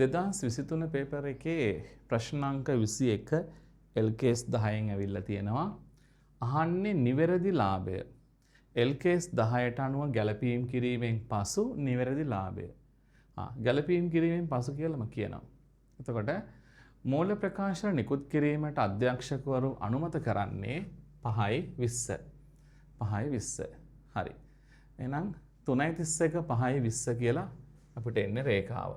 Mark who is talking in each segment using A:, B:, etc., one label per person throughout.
A: 2023 paper එකේ ප්‍රශ්න අංක 21 LKS 10න් ඇවිල්ලා තියෙනවා. අහන්නේ නිවැරදි ලාභය. LKS 10ට අනුව ගැලපීම් කිරීමෙන් පසු නිවැරදි ලාභය. ගැලපීම් කිරීමෙන් පසු කියලාම කියනවා. එතකොට මූල්‍ය ප්‍රකාශන නිකුත් කිරීමට අධ්‍යක්ෂකවරු අනුමත කරන්නේ 5:20. 5:20. හරි. එහෙනම් 3:31 5:20 කියලා අපිට එන්නේ රේඛාව.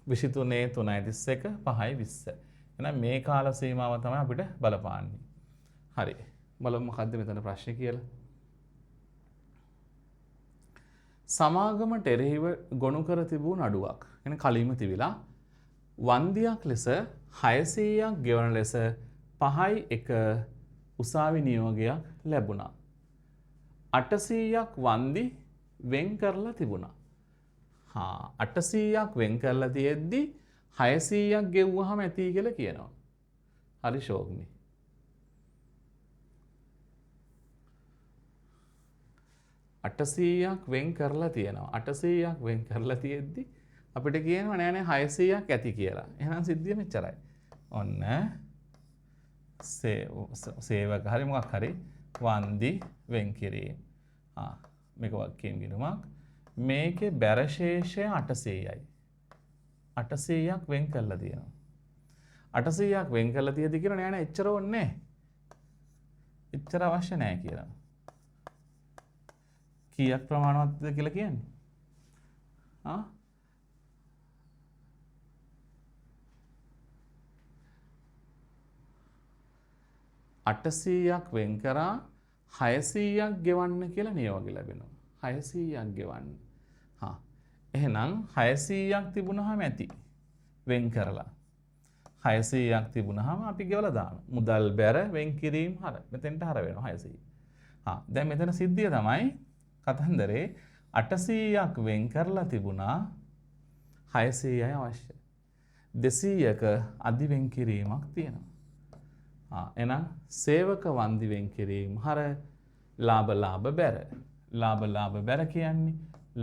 A: 23 3:31 5:20. එහෙනම් මේ කාල සීමාව තමයි අපිට බලපාන්නේ. හරි. බලමු මොකද්ද මෙතන ප්‍රශ්නේ කියලා. සමාගමට එරෙහිව ගොනු කර තිබූ නඩුවක්. එන කලින්ම තිබිලා වන්දියක් ලෙස 600ක් ගෙවන ලෙස 5:1 උසාවි නියෝගයක් ලැබුණා. 800ක් වන්දි වෙන් කරලා තිබුණා. 800ක් වෙන් කරලා තියෙද්දි 600ක් ගෙවුවහම ඇති කියලා කියනවා. හරි ෂෝක්නි. 800ක් වෙන් කරලා තියෙනවා. 800ක් වෙන් කරලා තියෙද්දි අපිට කියනවා නෑ නෑ 600ක් ඇති කියලා. එහෙනම් සිද්ධිය මෙච්චරයි. ඔන්න සේවක හරි මොකක් හරි වන්දි වෙන් කිරීම. මේක වක්කීම් ගිණුමක්. මේකේ බැරශේෂය 800යි. 800ක් වෙන් කරලා තියෙනවා. 800ක් වෙන් කරලා තියෙදි කියලා නෑ නෑ එච්චර ඕනේ නෑ. එච්චර අවශ්‍ය නෑ කියලා. කීයක් ප්‍රමාණවත්ද කියලා කියන්නේ? 800ක් වෙන් කරා 600ක් ගෙවන්න කියලා නියෝගය ලැබෙනවා. 600ක් ගෙවන්න. එහෙනම් 600ක් තිබුණාම ඇති. වෙන් කරලා. 600ක් තිබුණාම අපි ගෙවලා දානවා. මුදල් බැර වෙන් කිරීම හර. මෙතෙන්ට හර වෙනවා 600. දැන් මෙතන සිද්ධිය තමයි කතන්දරේ 800ක් වෙන් කරලා තිබුණා 600යි අවශ්‍ය. 200ක අධි වෙන් කිරීමක් තියෙනවා. එහෙනම් සේවක වන්දි වෙන් කිරීම හර ලාභ බැර. ලාභ බැර කියන්නේ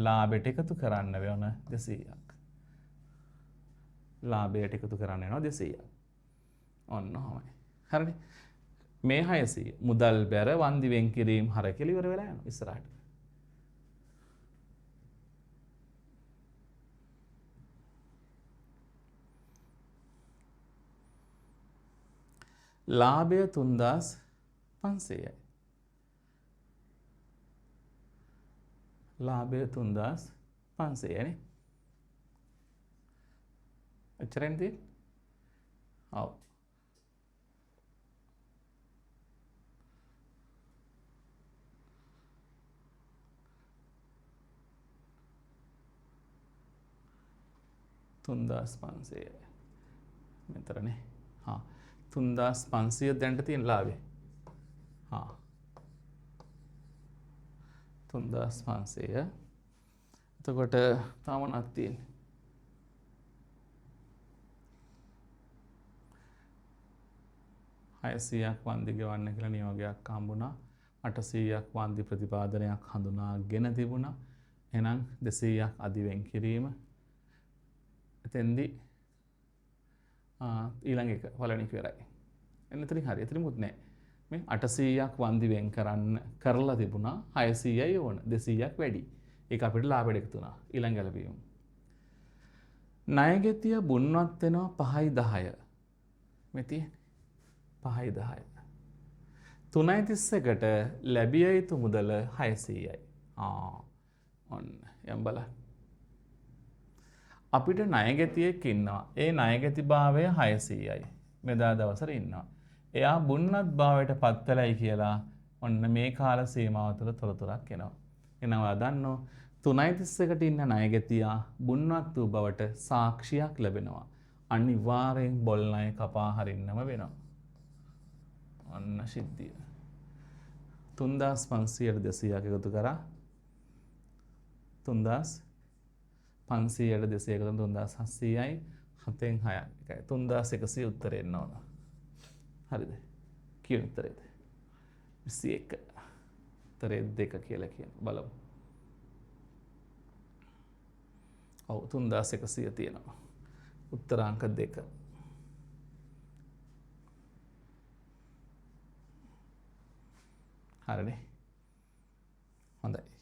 A: ලාභයට එකතු කරන්න වෙන 200ක්. ලාභයට එකතු කරන්න වෙනවා 200ක්. ඔන්න ඔහොමයි. හරිනේ. මේ 600 මුදල් බැර වන්දි වෙන් කිරීම හර කියලා ඉවර වෙලා යනවා ඉස්සරහට. ලාභය 3500යි. ලාභය 3500යි නේ. එච්චරෙන් තියෙන්නේ. ඔව්. තුන්දාස් 500යි. මෙතරනේ. 3500 දැන්ට තියෙන ලාභය. 3500. එතකොට තව මොනවද තියෙන්නේ? හයසියක් වන්දි ගෙවන්න කියලා නියෝගයක් හම්බුණා. 800ක් වන්දි ප්‍රතිපාදනයක් හඳුනාගෙන තිබුණා. එහෙනම් 200ක් අධි වෙන් කිරීම. එතෙන්දි ඊළඟ එක පළවෙනි එක ඉවරයි. එතනින් හරි. එතනින් මුත් නෑ. මේ 800ක් වන්දි වෙන් කරලා තිබුණා 600යි ඕන 200ක් වැඩි. ඒක අපිට ලාභයට එකතු වුණා. ඊළඟ ගැලපීම. ණයගෙතිය බුන්වත් වෙනවා 5:10. මේ තියෙන්නේ 5:10. 3:31ට ලැබිය යුතු මුදල 600යි. ඔන්න යම් බලන්න. අපිට ණයගැතියෙක් ඉන්නවා. ඒ ණයගැතිභාවය 600යි. මෙදා දවසට ඉන්නවා. එයා බුන්නත් භාවයට පත් වෙලයි කියලා ඔන්න මේ කාල සීමාව තුළ තොරතුරක් එනවා. එනවා දන්නෝ 3:31ට ඉන්න ණයගැතියා බුන්නත් වූ බවට සාක්ෂියක් ලැබෙනවා. අනිවාර්යෙන් බොල් ණය කපා හරින්නම වෙනවා. ඔන්න සිද්ධිය. 3500ට 200ක් එකතු කරා 3500ට 200 එකතු 3700යි 7න් 6යි 3100 උත්තරේ එන්න ඕන. හරිද? කියන උත්තරේද? 21. උත්තරේ 2 කියලා කියන බලමු. ඔව් 3100 තියෙනවා. උත්තරාංක 2. හරිනේ. හොඳයි.